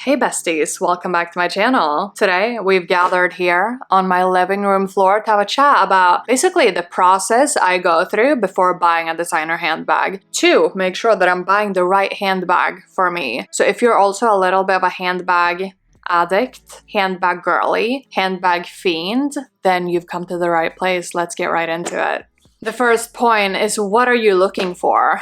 Hey besties, welcome back to my channel. Today we've gathered here on my living room floor to have a chat about basically the process I go through before buying a designer handbag to make sure that I'm buying the right handbag for me. So if you're also a little bit of a handbag addict, handbag girly, handbag fiend, then you've come to the right place. Let's get right into it. The first point is, what are you looking for?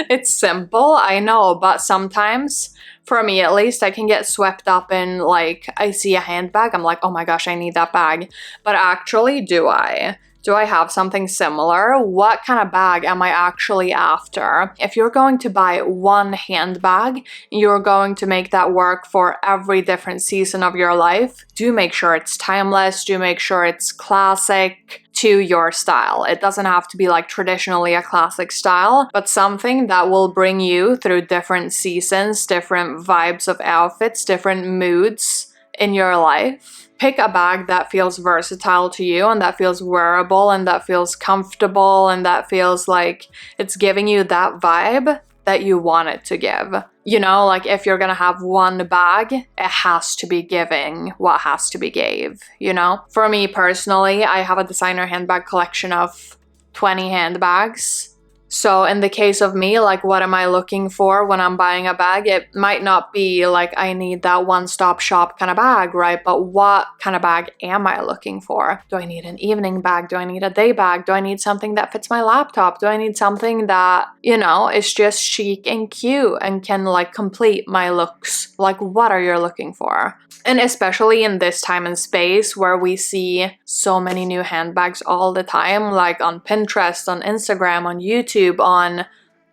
It's simple, I know, but sometimes, for me at least, I can get swept up in, like, I see a handbag, I'm like, oh my gosh, I need that bag. But actually, do I? Do I have something similar? What kind of bag am I actually after? If you're going to buy one handbag, you're going to make that work for every different season of your life, do make sure it's timeless, do make sure it's classic to your style. It doesn't have to be like traditionally a classic style, but something that will bring you through different seasons, different vibes of outfits, different moods in your life. Pick a bag that feels versatile to you and that feels wearable and that feels comfortable and that feels like it's giving you that vibe that you want it to give. You know, like if you're gonna have one bag, it has to be giving what has to be gave, you know? For me personally, I have a designer handbag collection of 20 handbags. So in the case of me, like what am I looking for when I'm buying a bag? It might not be like I need that one-stop shop kind of bag, right? But what kind of bag am I looking for? Do I need an evening bag? Do I need a day bag? Do I need something that fits my laptop? Do I need something that, you know, is just chic and cute and can like complete my looks? Like what are you looking for? And especially in this time and space where we see so many new handbags all the time, like on Pinterest, on Instagram, on YouTube, on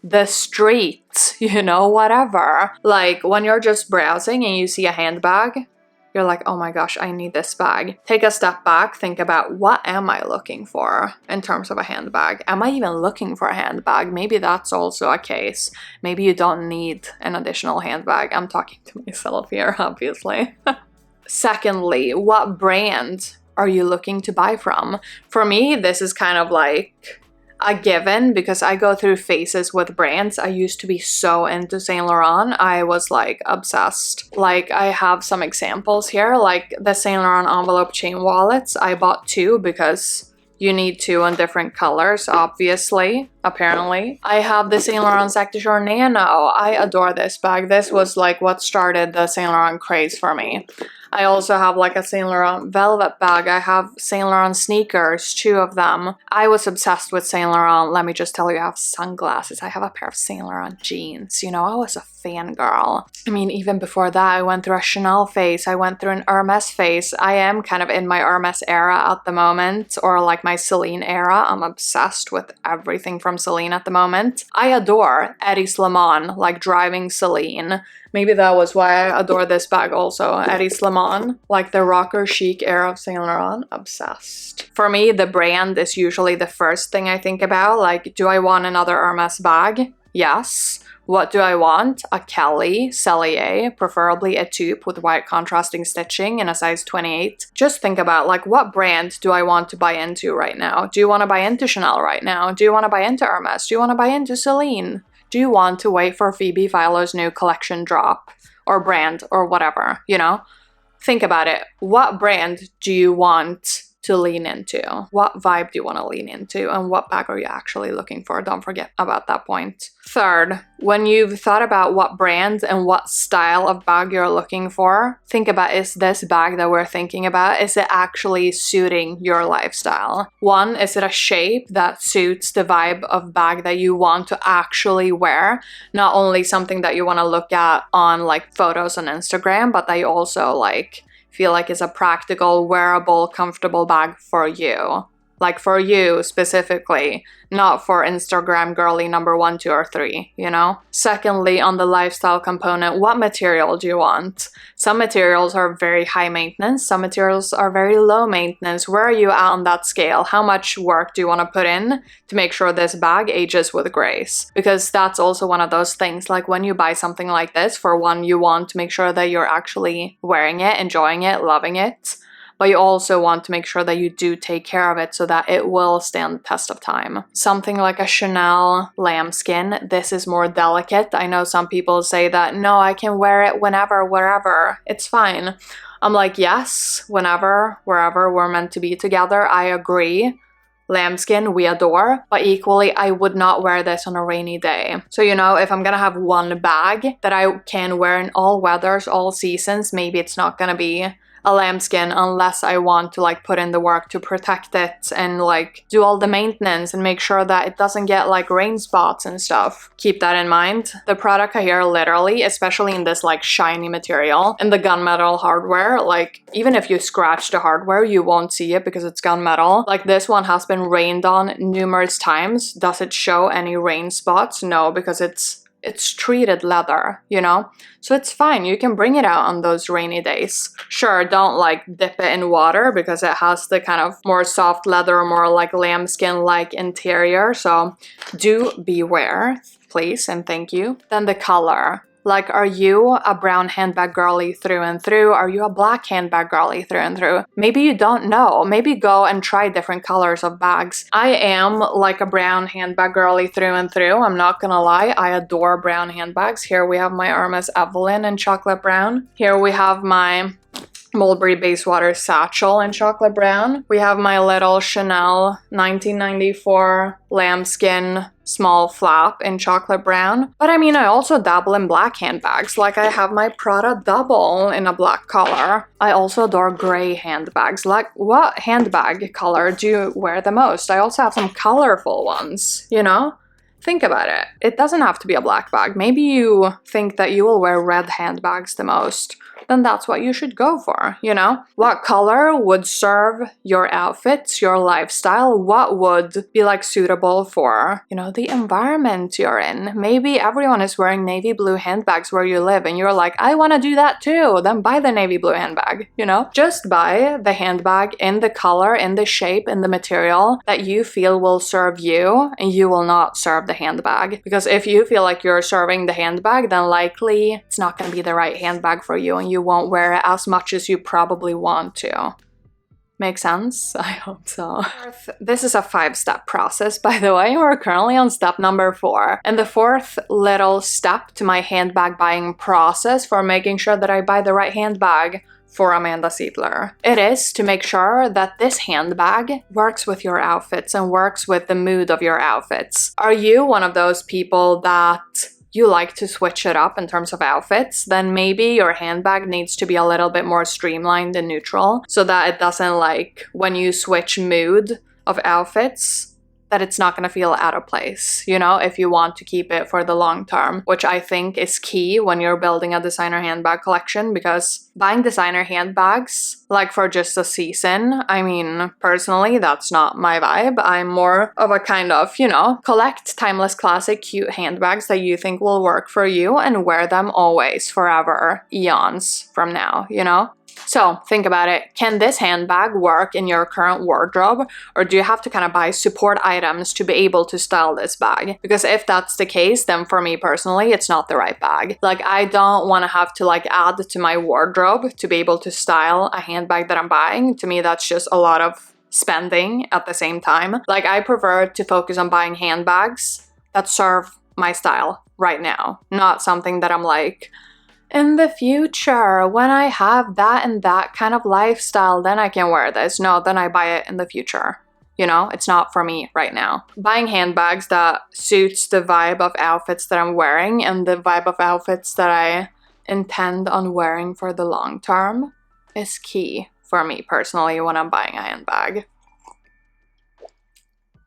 the street, you know, whatever. Like when you're just browsing and you see a handbag, you're like, oh my gosh, I need this bag. Take a step back, think about what am I looking for in terms of a handbag? Am I even looking for a handbag? Maybe that's also a case. Maybe you don't need an additional handbag. I'm talking to myself here, obviously. Secondly, what brand are you looking to buy from? For me, this is kind of like a given because I go through phases with brands. I used to be so into Saint Laurent. I was like obsessed. Like I have some examples here, like the Saint Laurent envelope chain wallets. I bought two because you need two in different colors, obviously, apparently. I have the Saint Laurent Sac de Jour Nano. I adore this bag. This was like what started the Saint Laurent craze for me. I also have like a Saint Laurent velvet bag. I have Saint Laurent sneakers, two of them. I was obsessed with Saint Laurent. Let me just tell you, I have sunglasses. I have a pair of Saint Laurent jeans. You know, I was a fangirl. I mean, even before that, I went through a Chanel phase. I went through an Hermes phase. I am kind of in my Hermes era at the moment, or like my Celine era. I'm obsessed with everything from Celine at the moment. I adore Eddie Slimane, like driving Celine. Maybe that was why I adore this bag also. Eddie Slimane, like the rocker chic era of Saint Laurent, obsessed. For me, the brand is usually the first thing I think about. Like, do I want another Hermes bag? Yes. What do I want? A Kelly Cellier, preferably a taupe with white contrasting stitching in a size 28. Just think about like what brand do I want to buy into right now? Do you want to buy into Chanel right now? Do you want to buy into Hermes? Do you want to buy into Celine? Do you want to wait for Phoebe Philo's new collection drop or brand or whatever, you know? Think about it. What brand do you want to lean into? What vibe do you want to lean into? And what bag are you actually looking for? Don't forget about that point. Third, when you've thought about what brand and what style of bag you're looking for, think about, is this bag that we're thinking about, is it actually suiting your lifestyle? One, is it a shape that suits the vibe of bag that you want to actually wear? Not only something that you want to look at on like photos on Instagram, but that you also like feel like is a practical, wearable, comfortable bag for you. Like for you specifically, not for Instagram girly number 1, 2, or 3, you know? Secondly, on the lifestyle component, what material do you want? Some materials are very high maintenance, some materials are very low maintenance. Where are you at on that scale? How much work do you want to put in to make sure this bag ages with grace? Because that's also one of those things, like when you buy something like this, for one, you want to make sure that you're actually wearing it, enjoying it, loving it. but you also want to make sure that you do take care of it so that it will stand the test of time. Something like a Chanel lambskin, this is more delicate. I know some people say that, no, I can wear it whenever, wherever, it's fine. I'm like, yes, whenever, wherever we're meant to be together, I agree. Lambskin, we adore, but equally, I would not wear this on a rainy day. So, you know, if I'm gonna have one bag that I can wear in all weathers, all seasons, maybe it's not gonna be a lambskin unless I want to like put in the work to protect it and like do all the maintenance and make sure that it doesn't get like rain spots and stuff. Keep that in mind. The product here literally, especially in this like shiny material and the gunmetal hardware, like even if you scratch the hardware, you won't see it because it's gunmetal. Like this one has been rained on numerous times. Does it show any rain spots? No, because it's treated leather, you know? So it's fine, you can bring it out on those rainy days. Sure, don't like dip it in water because it has the kind of more soft leather, more like lambskin-like interior, so do beware, please and thank you. Then the color. Like, are you a brown handbag girly through and through? Are you a black handbag girly through and through? Maybe you don't know. Maybe go and try different colors of bags. I am like a brown handbag girly through and through. I'm not gonna lie. I adore brown handbags. Here we have my Hermes Evelyn in chocolate brown. Here we have my Mulberry Bayswater satchel in chocolate brown. We have my little Chanel 1994 lambskin small flap in chocolate brown. But I mean, I also dabble in black handbags. Like I have my Prada double in a black color. I also adore gray handbags. Like, what handbag color do you wear the most? I also have some colorful ones, you know? Think about it. It doesn't have to be a black bag. Maybe you think that you will wear red handbags the most. Then that's what you should go for, you know? What color would serve your outfits, your lifestyle? What would be like suitable for, you know, the environment you're in? Maybe everyone is wearing navy blue handbags where you live and you're like, I want to do that too. Then buy the navy blue handbag, you know? Just buy the handbag in the color, in the shape, in the material that you feel will serve you, and you will not serve the handbag. Because if you feel like you're serving the handbag, then likely it's not going to be the right handbag for you and you won't wear it as much as you probably want to. Make sense? I hope so. This is a 5-step process, by the way. We're currently on step number 4. And the 4th little step to my handbag buying process for making sure that I buy the right handbag for Amanda Siedler. It is to make sure that this handbag works with your outfits and works with the mood of your outfits. Are you one of those people that you like to switch it up in terms of outfits? Then maybe your handbag needs to be a little bit more streamlined and neutral so that it doesn't, like, when you switch mood of outfits, that it's not going to feel out of place, you know, if you want to keep it for the long term, which I think is key when you're building a designer handbag collection, because buying designer handbags, like for just a season, I mean, personally, that's not my vibe. I'm more of a kind of, you know, collect timeless, classic, cute handbags that you think will work for you and wear them always, forever, eons from now, you know? So think about it. Can this handbag work in your current wardrobe, or do you have to kind of buy support items to be able to style this bag? Because if that's the case, then for me personally, it's not the right bag. Like, I don't want to have to like add to my wardrobe to be able to style a handbag that I'm buying. To me, that's just a lot of spending at the same time. Like, I prefer to focus on buying handbags that serve my style right now, not something that I'm like, in the future, when I have that and that kind of lifestyle, then I can wear this. No, then I buy it in the future. You know, it's not for me right now. Buying handbags that suits the vibe of outfits that I'm wearing and the vibe of outfits that I intend on wearing for the long term is key for me personally when I'm buying a handbag.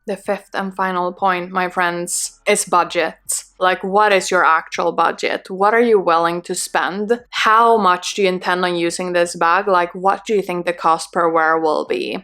The 5th and final point, my friends, is budget. Like, what is your actual budget? What are you willing to spend? How much do you intend on using this bag? Like, what do you think the cost per wear will be?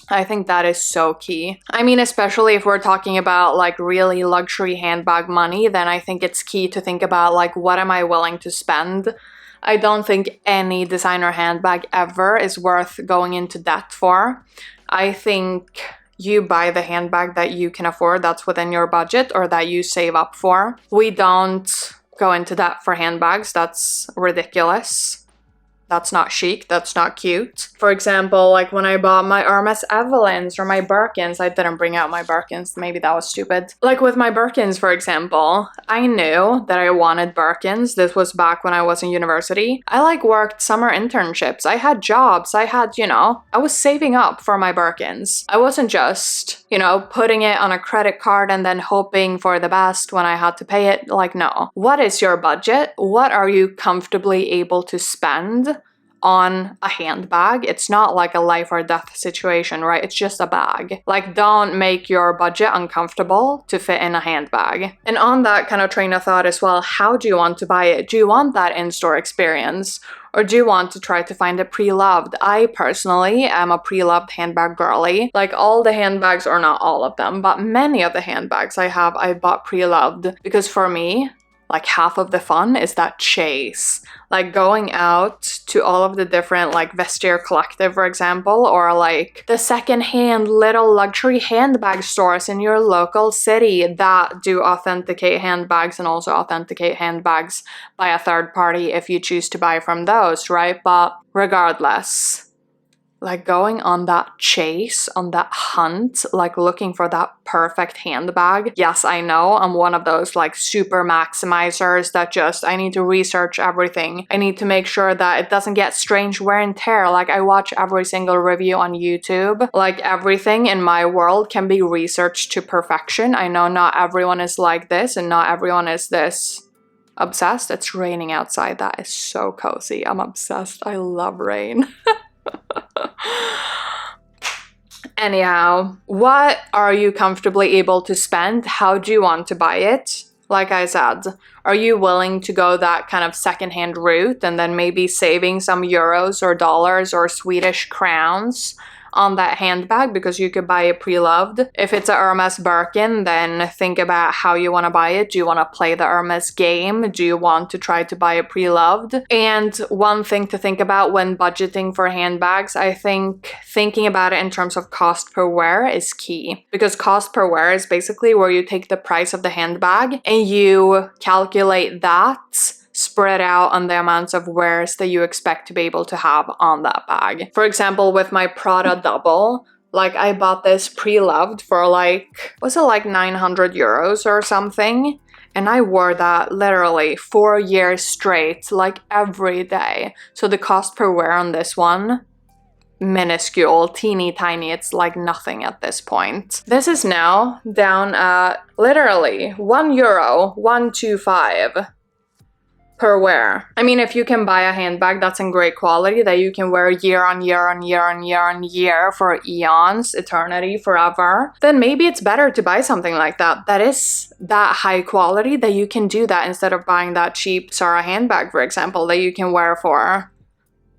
I think that is so key. I mean, especially if we're talking about like really luxury handbag money, then I think it's key to think about like, what am I willing to spend? I don't think any designer handbag ever is worth going into debt for. I think you buy the handbag that you can afford, that's within your budget, or that you save up for. We don't go into debt for handbags. That's ridiculous. That's not chic, that's not cute. For example, like when I bought my Hermes Evelyns or my Birkins, I didn't bring out my Birkins, maybe that was stupid. Like with my Birkins, for example, I knew that I wanted Birkins. This was back when I was in university. I like worked summer internships, I had jobs, I had, you know, I was saving up for my Birkins. I wasn't just, you know, putting it on a credit card and then hoping for the best when I had to pay it. Like, no. What is your budget? What are you comfortably able to spend on a handbag? It's not like a life or death situation, right? It's just a bag. Like, don't make your budget uncomfortable to fit in a handbag. And on that kind of train of thought as well, how do you want to buy it? Do you want that in-store experience? Or do you want to try to find it pre-loved? I personally am a pre-loved handbag girly. Like all the handbags, or not all of them, but many of the handbags I bought pre-loved. Because for me, like half of the fun is that chase. Like going out to all of the different like Vestiaire Collective, for example, or like the secondhand little luxury handbag stores in your local city that do authenticate handbags and also authenticate handbags by a third party if you choose to buy from those, right? But regardless, like going on that chase, on that hunt, like looking for that perfect handbag. Yes, I know I'm one of those like super maximizers that just, I need to research everything. I need to make sure that it doesn't get strange wear and tear. Like I watch every single review on YouTube. Like everything in my world can be researched to perfection. I know not everyone is like this and not everyone is this obsessed. It's raining outside. That is so cozy. I'm obsessed. I love rain. Anyhow, what are you comfortably able to spend? How do you want to buy it? Like I said, are you willing to go that kind of secondhand route and then maybe saving some euros or dollars or Swedish crowns on that handbag because you could buy it pre-loved? If it's a Hermes Birkin, then think about how you want to buy it. Do you want to play the Hermes game? Do you want to try to buy it pre-loved? And one thing to think about when budgeting for handbags, I think thinking about it in terms of cost per wear is key, because cost per wear is basically where you take the price of the handbag and you calculate that spread out on the amounts of wears that you expect to be able to have on that bag. For example, with my Prada double, like I bought this pre-loved for like, was it like 900 euros or something? And I wore that literally 4 years straight, like every day. So the cost per wear on this one, minuscule, teeny tiny, it's like nothing at this point. This is now down at literally €1, 125. per wear. I mean, if you can buy a handbag that's in great quality that you can wear year on year on year on year on year for eons, eternity, forever, then maybe it's better to buy something like that that is that high quality that you can do that instead of buying that cheap Zara handbag, for example, that you can wear for,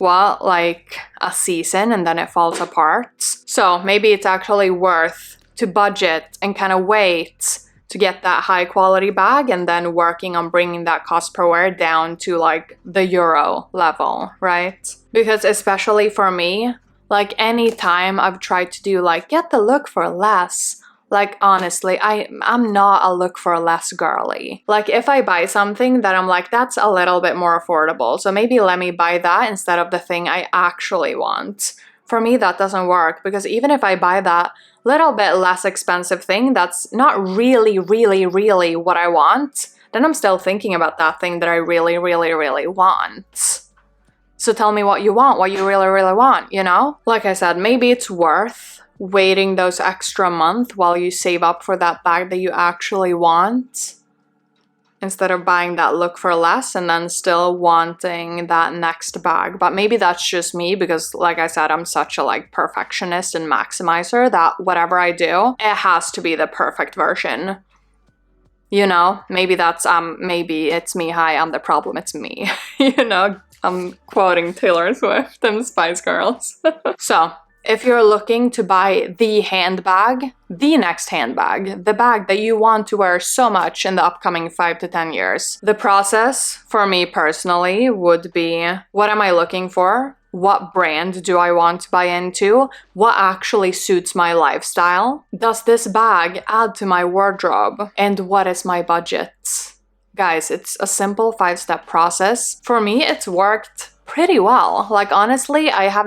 well, like a season and then it falls apart. So maybe it's actually worth to budget and kind of wait to get that high quality bag and then working on bringing that cost per wear down to like the euro level, right? Because especially for me, like any time I've tried to do like get the look for less, like honestly, I'm not a look for less girly. Like if I buy something that I'm like, that's a little bit more affordable, so maybe let me buy that instead of the thing I actually want. For me, that doesn't work, because even if I buy that little bit less expensive thing that's not really what I want, then I'm still thinking about that thing that I really want. So tell me what you want, what you really want, you know? Like I said, maybe it's worth waiting those extra month while you save up for that bag that you actually want, instead of buying that look for less and then still wanting that next bag. But maybe that's just me, because like I said, I'm such a like perfectionist and maximizer that whatever I do, it has to be the perfect version. You know, maybe that's, maybe it's me, hi, I'm the problem, it's me. You know, I'm quoting Taylor Swift and Spice Girls. So, if you're looking to buy the handbag, the next handbag, the bag that you want to wear so much in the upcoming 5 to 10 years, the process for me personally would be, what am I looking for? What brand do I want to buy into? What actually suits my lifestyle? Does this bag add to my wardrobe? And what is my budget? Guys, it's a simple 5-step process. For me, it's worked pretty well. Like, honestly, I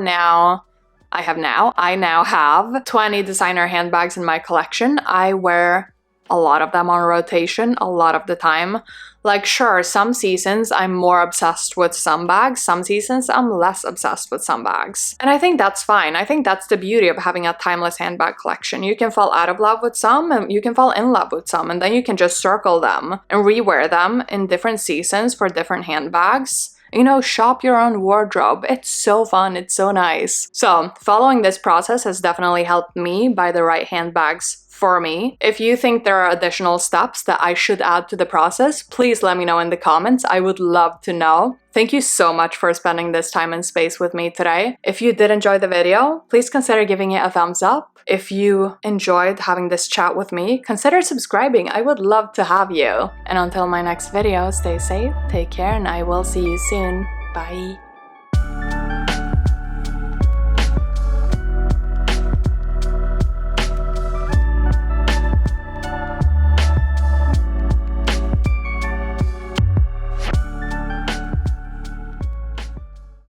now have 20 designer handbags in my collection. I wear a lot of them on rotation a lot of the time. Like, sure, some seasons I'm more obsessed with some bags, some seasons I'm less obsessed with some bags. And I think that's fine. I think that's the beauty of having a timeless handbag collection. You can fall out of love with some, and you can fall in love with some, and then you can just circle them and rewear them in different seasons for different handbags. You know, shop your own wardrobe. It's so fun, it's so nice. So, following this process has definitely helped me buy the right handbags for me. If you think there are additional steps that I should add to the process, please let me know in the comments. I would love to know. Thank you so much for spending this time and space with me today. If you did enjoy the video, please consider giving it a thumbs up. If you enjoyed having this chat with me, consider subscribing. I would love to have you. And until my next video, stay safe, take care, and I will see you soon. Bye.